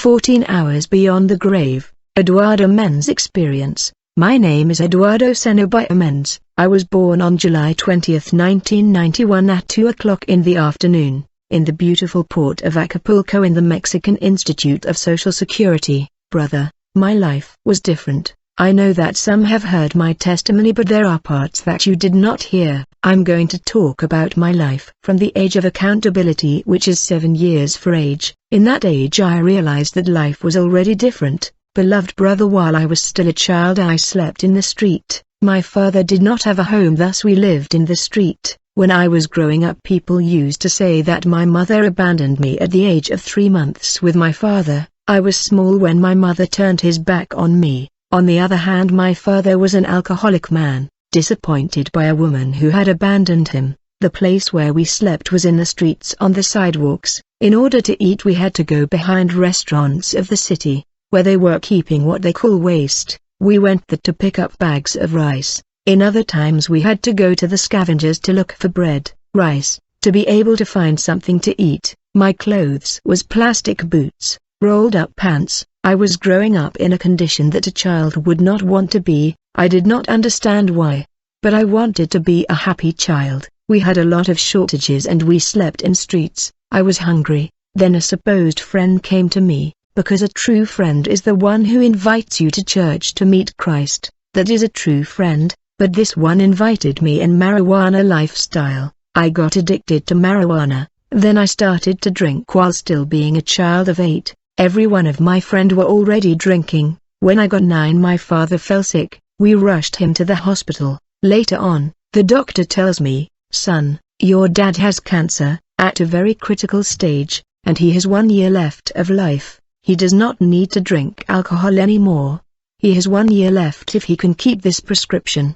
14 hours beyond the grave. Eduardo Men's experience. My name is Eduardo Senebio Men's. I was born on July 20, 1991 at 2 o'clock in the afternoon, in the beautiful port of Acapulco in the Mexican Institute of Social Security. Brother, my life was different. I know that some have heard my testimony, but there are parts that you did not hear. I'm going to talk about my life from the age of accountability, which is 7 years for age. In that age I realized that life was already different. Beloved brother, while I was still a child I slept in the street. My father did not have a home, thus we lived in the street. When I was growing up, people used to say that my mother abandoned me at the age of 3 months with my father. I was small when my mother turned his back on me. On the other hand, my father was an alcoholic man, disappointed by a woman who had abandoned him. The place where we slept was in the streets, on the sidewalks. In order to eat we had to go behind restaurants of the city, where they were keeping what they call waste. We went there to pick up bags of rice. In other times we had to go to the scavengers to look for bread, rice, to be able to find something to eat. My clothes was plastic boots, rolled up pants. I was growing up in a condition that a child would not want to be. I did not understand why, but I wanted to be a happy child. We had a lot of shortages and we slept in streets. I was hungry. Then a supposed friend came to me, because a true friend is the one who invites you to church to meet Christ. That is a true friend, but this one invited me in marijuana lifestyle. I got addicted to marijuana. Then I started to drink while still being a child of 8. Every one of my friends were already drinking. When I got 9 my father fell sick. We rushed him to the hospital. Later on, the doctor tells me, "Son, your dad has cancer, at a very critical stage, and he has 1 year left of life. He does not need to drink alcohol anymore. He has 1 year left if he can keep this prescription.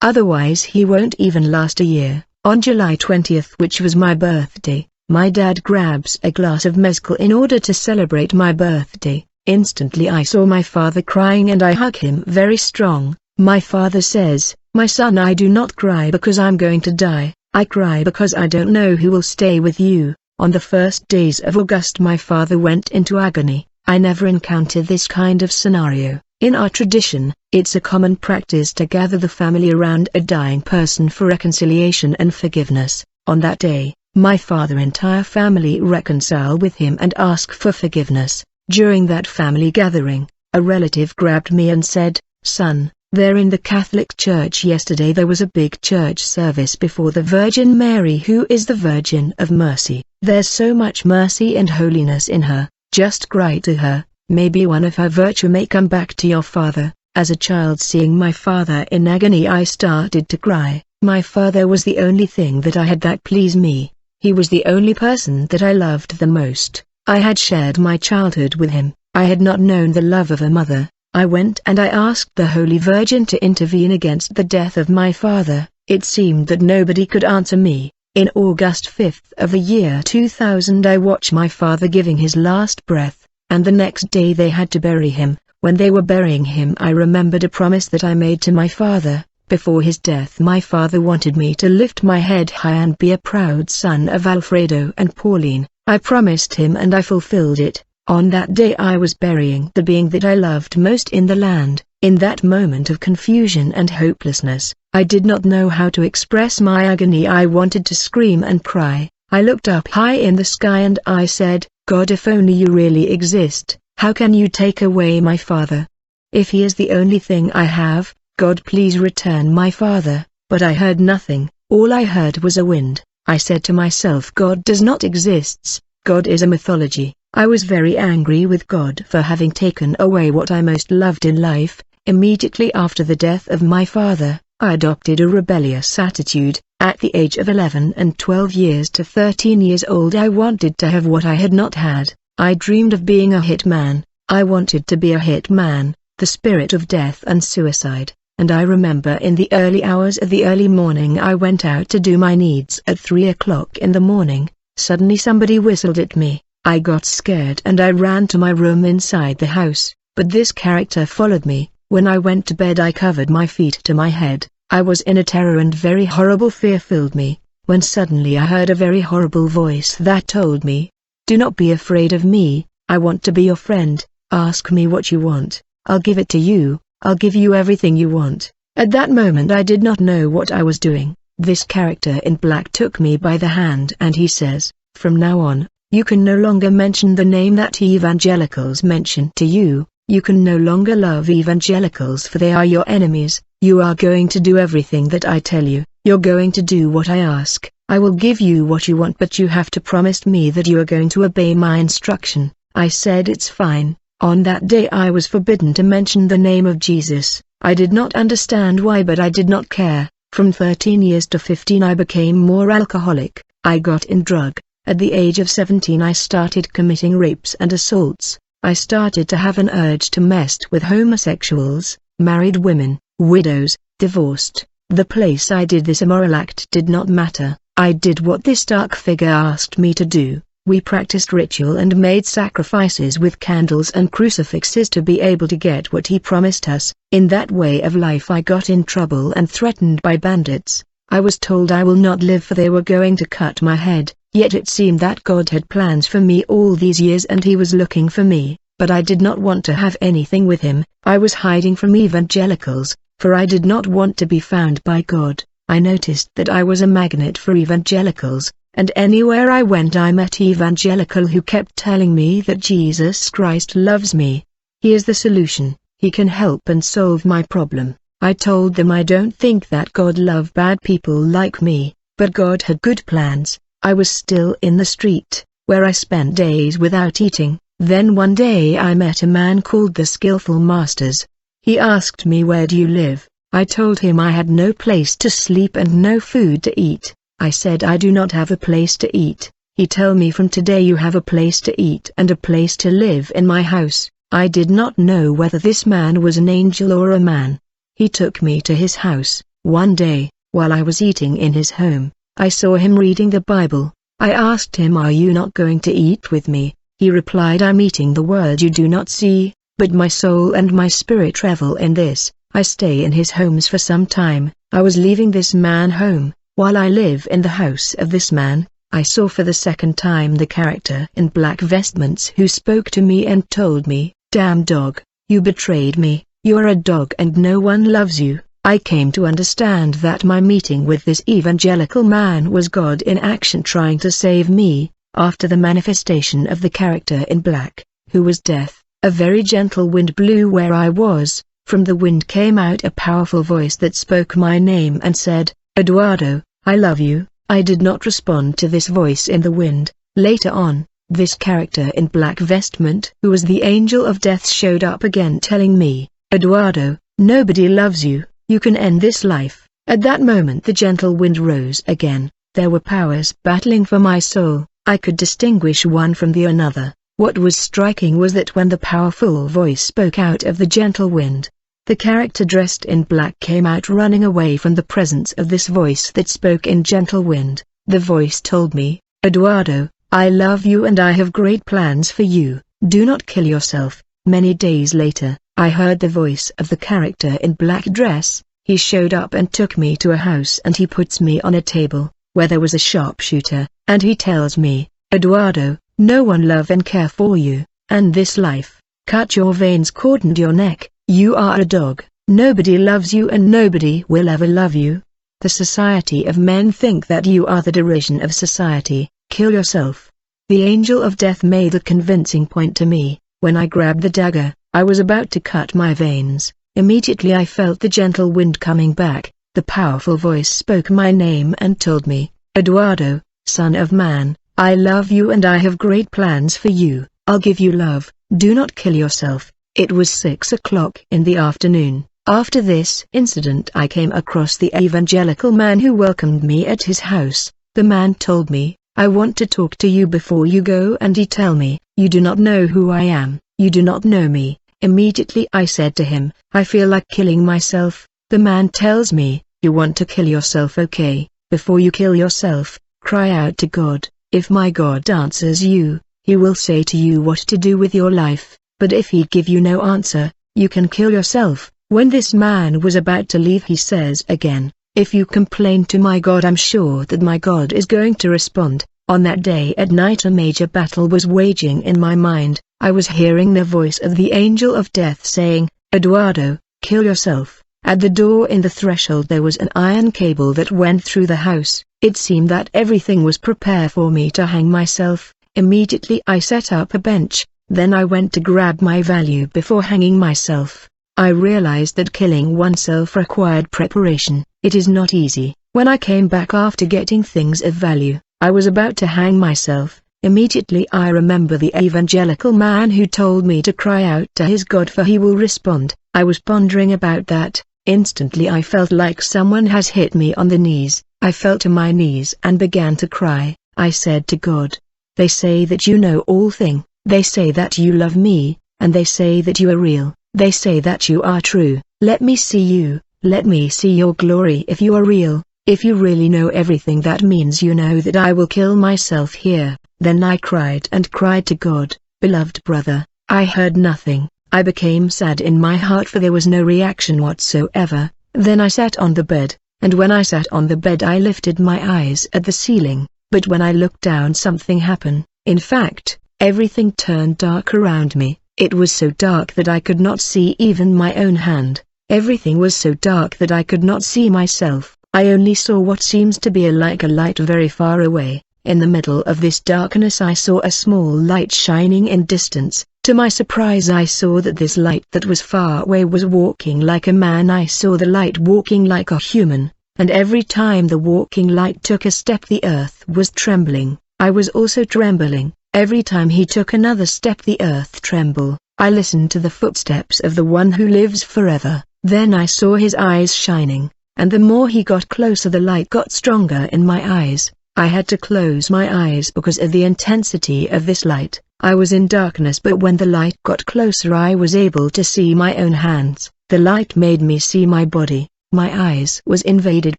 Otherwise he won't even last a year." On July 20th, which was my birthday, my dad grabs a glass of mezcal in order to celebrate my birthday. Instantly I saw my father crying and I hug him very strong. My father says, "My son, I do not cry because I'm going to die. I cry because I don't know who will stay with you." On the first days of August my father went into agony. I never encountered this kind of scenario. In our tradition, it's a common practice to gather the family around a dying person for reconciliation and forgiveness. On that day, my father's entire family reconcile with him and ask for forgiveness. During that family gathering, a relative grabbed me and said, "Son, there in the Catholic Church yesterday there was a big church service before the Virgin Mary, who is the Virgin of Mercy. There's so much mercy and holiness in her. Just cry to her, maybe one of her virtue may come back to your father." As a child, seeing my father in agony, I started to cry. My father was the only thing that I had that pleased me. He was the only person that I loved the most. I had shared my childhood with him. I had not known the love of a mother. I went and I asked the Holy Virgin to intervene against the death of my father. It seemed that nobody could answer me. In August 5th of the year 2000 I watched my father giving his last breath, and the next day they had to bury him. When they were burying him I remembered a promise that I made to my father. Before his death my father wanted me to lift my head high and be a proud son of Alfredo and Pauline. I promised him and I fulfilled it. On that day I was burying the being that I loved most in the land. In that moment of confusion and hopelessness, I did not know how to express my agony. I wanted to scream and cry. I looked up high in the sky and I said, "God, if only you really exist, how can you take away my father? If he is the only thing I have, God, please return my father." But I heard nothing. All I heard was a wind. I said to myself, God does not exist. God is a mythology. I was very angry with God for having taken away what I most loved in life. Immediately after the death of my father, I adopted a rebellious attitude. At the age of 11 and 12 years to 13 years old I wanted to have what I had not had. I dreamed of being a hit man. I wanted to be a hit man, the spirit of death and suicide. And I remember in the early hours of the early morning I went out to do my needs at 3 o'clock in the morning. Suddenly somebody whistled at me. I got scared and I ran to my room inside the house, but this character followed me. When I went to bed I covered my feet to my head. I was in a terror and very horrible fear filled me, when suddenly I heard a very horrible voice that told me, "Do not be afraid of me, I want to be your friend. Ask me what you want. I'll give it to you. I'll give you everything you want." At that moment I did not know what I was doing. This character in black took me by the hand and he says, "From now on, you can no longer mention the name that evangelicals mention to you. You can no longer love evangelicals for they are your enemies. You are going to do everything that I tell you. You're going to do what I ask. I will give you what you want, but you have to promise me that you are going to obey my instruction." I said it's fine. On that day I was forbidden to mention the name of Jesus. I did not understand why, but I did not care. From 13 years to 15 I became more alcoholic. I got in drug. At the age of 17 I started committing rapes and assaults. I started to have an urge to mess with homosexuals, married women, widows, divorced. The place I did this immoral act did not matter. I did what this dark figure asked me to do. We practiced ritual and made sacrifices with candles and crucifixes to be able to get what he promised us. In that way of life I got in trouble and threatened by bandits. I was told I will not live for they were going to cut my head, yet it seemed that God had plans for me all these years and he was looking for me, but I did not want to have anything with him. I was hiding from evangelicals, for I did not want to be found by God. I noticed that I was a magnet for evangelicals, and anywhere I went I met evangelical who kept telling me that Jesus Christ loves me. He is the solution, he can help and solve my problem. I told them I don't think that God loved bad people like me, but God had good plans. I was still in the street, where I spent days without eating. Then one day I met a man called the Skillful Masters. He asked me, "Where do you live?" I told him I had no place to sleep and no food to eat. I said I do not have a place to eat. He told me, "From today you have a place to eat and a place to live in my house." I did not know whether this man was an angel or a man. He took me to his house. One day, while I was eating in his home, I saw him reading the Bible. I asked him, "Are you not going to eat with me?" He replied, "I'm eating the word you do not see, but my soul and my spirit revel in this." I stay in his homes for some time. I was leaving this man home. While I live in the house of this man, I saw for the second time the character in black vestments who spoke to me and told me, "Damn dog, you betrayed me, you are a dog and no one loves you." I came to understand that my meeting with this evangelical man was God in action trying to save me. After the manifestation of the character in black, who was death, a very gentle wind blew where I was. From the wind came out a powerful voice that spoke my name and said, "Eduardo, I love you." I did not respond to this voice in the wind. Later on, this character in black vestment who was the angel of death showed up again telling me, "Eduardo, nobody loves you, you can end this life." At that moment the gentle wind rose again. There were powers battling for my soul. I could distinguish one from the another. What was striking was that when the powerful voice spoke out of the gentle wind, the character dressed in black came out running away from the presence of this voice that spoke in gentle wind. The voice told me, "Eduardo, I love you and I have great plans for you. Do not kill yourself." Many days later, I heard the voice of the character in black dress. He showed up and took me to a house and he puts me on a table, where there was a sharpshooter, and he tells me, "Eduardo, no one love and care for you, and this life, cut your veins, cordoned your neck. You are a dog, nobody loves you and nobody will ever love you. The society of men think that you are the derision of society, kill yourself." The angel of death made a convincing point to me. When I grabbed the dagger, I was about to cut my veins. Immediately I felt the gentle wind coming back. The powerful voice spoke my name and told me, "Eduardo, son of man, I love you and I have great plans for you. I'll give you love, do not kill yourself." It was 6 o'clock in the afternoon. After this incident I came across the evangelical man who welcomed me at his house. The man told me, "I want to talk to you before you go," and he tell me, "You do not know who I am, you do not know me." Immediately I said to him, "I feel like killing myself." The man tells me, "You want to kill yourself, okay? Before you kill yourself, cry out to God. If my God answers you, he will say to you what to do with your life. But if he give you no answer, you can kill yourself." When this man was about to leave he says again, "If you complain to my God, I'm sure that my God is going to respond." On that day at night a major battle was waging in my mind. I was hearing the voice of the angel of death saying, "Eduardo, kill yourself." At the door in the threshold there was an iron cable that went through the house. It seemed that everything was prepared for me to hang myself. Immediately I set up a bench, then I went to grab my value before hanging myself. I realized that killing oneself required preparation. It is not easy. When I came back after getting things of value, I was about to hang myself. Immediately I remember the evangelical man who told me to cry out to his God for he will respond. I was pondering about that. Instantly I felt like someone has hit me on the knees. I fell to my knees and began to cry. I said to God, "They say that you know all things. They say that you love me, and they say that you are real. They say that you are true. Let me see you. Let me see your glory if you are real. If you really know everything, that means you know that I will kill myself here." Then I cried and cried to God, "Beloved brother." I heard nothing. I became sad in my heart for there was no reaction whatsoever. Then I sat on the bed, and when I sat on the bed I lifted my eyes at the ceiling, but when I looked down something happened. In fact, everything turned dark around me. It was so dark that I could not see even my own hand. Everything was so dark that I could not see myself. I only saw what seems to be like a light very far away. In the middle of this darkness I saw a small light shining in distance. To my surprise I saw that this light that was far away was walking like a man. I saw the light walking like a human, and every time the walking light took a step the earth was trembling. I was also trembling. Every time he took another step the earth trembled. I listened to the footsteps of the one who lives forever. Then I saw his eyes shining, and the more he got closer the light got stronger in my eyes. I had to close my eyes because of the intensity of this light. I was in darkness, but when the light got closer I was able to see my own hands. The light made me see my body. My eyes was invaded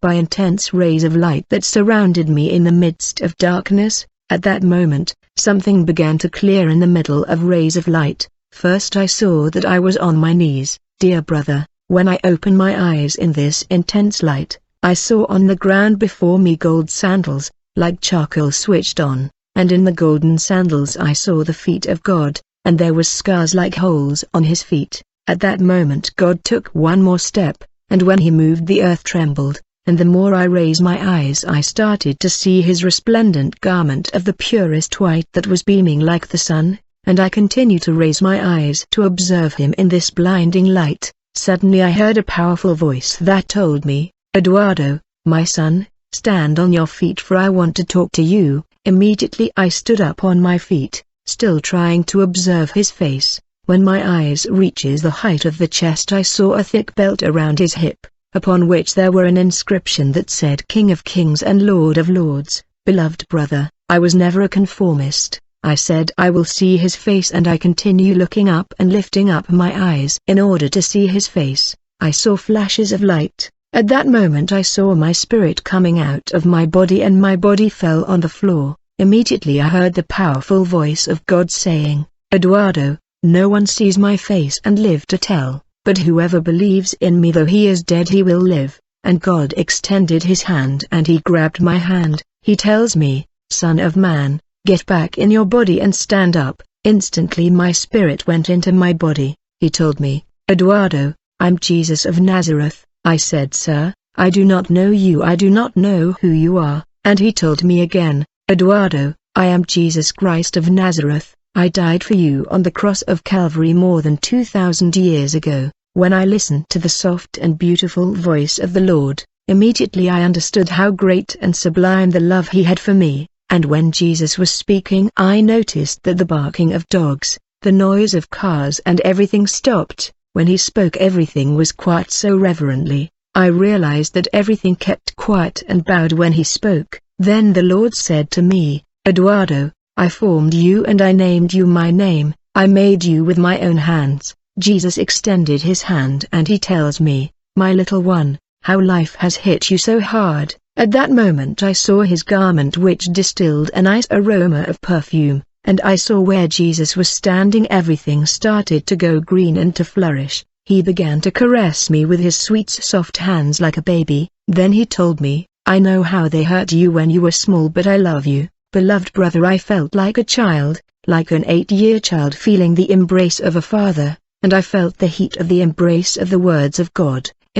by intense rays of light that surrounded me in the midst of darkness. At that moment, something began to clear in the middle of rays of light. First I saw that I was on my knees. Dear brother, when I opened my eyes in this intense light, I saw on the ground before me gold sandals, like charcoal switched on, and in the golden sandals I saw the feet of God, and there were scars like holes on his feet. At that moment God took one more step, and when he moved the earth trembled, and the more I raised my eyes I started to see his resplendent garment of the purest white that was beaming like the sun, and I continued to raise my eyes to observe him in this blinding light. Suddenly I heard a powerful voice that told me, "Eduardo, my son, stand on your feet for I want to talk to you." Immediately I stood up on my feet, still trying to observe his face. When my eyes reaches the height of the chest I saw a thick belt around his hip, upon which there were an inscription that said King of Kings and Lord of Lords. Beloved brother, I was never a conformist. I said I will see his face, and I continue looking up and lifting up my eyes in order to see his face. I saw flashes of light. At that moment I saw my spirit coming out of my body and my body fell on the floor. Immediately I heard the powerful voice of God saying, "Eduardo, no one sees my face and live to tell, but whoever believes in me though he is dead he will live." And God extended his hand and he grabbed my hand. He tells me, "Son of man, get back in your body and stand up." Instantly my spirit went into my body. He told me, "Eduardo, I'm Jesus of Nazareth." I said, "Sir, I do not know you. I do not know who you are." And he told me again, "Eduardo, I am Jesus Christ of Nazareth. I died for you on the cross of Calvary more than 2,000 years ago." When I listened to the soft and beautiful voice of the Lord, immediately I understood how great and sublime the love he had for me. And when Jesus was speaking I noticed that the barking of dogs, the noise of cars and everything stopped. When he spoke everything was quiet so reverently. I realized that everything kept quiet and bowed when he spoke. Then the Lord said to me, "Eduardo, I formed you and I named you my name. I made you with my own hands." Jesus extended his hand and he tells me, "My little one, how life has hit you so hard." At that moment I saw his garment which distilled a nice aroma of perfume, and I saw where Jesus was standing everything started to go green and to flourish. He began to caress me with his sweet soft hands like a baby. Then he told me, "I know how they hurt you when you were small, but I love you. Beloved brother, I felt like a child, like an 8-year child feeling the embrace of a father, and I felt the heat of the embrace of the words of God.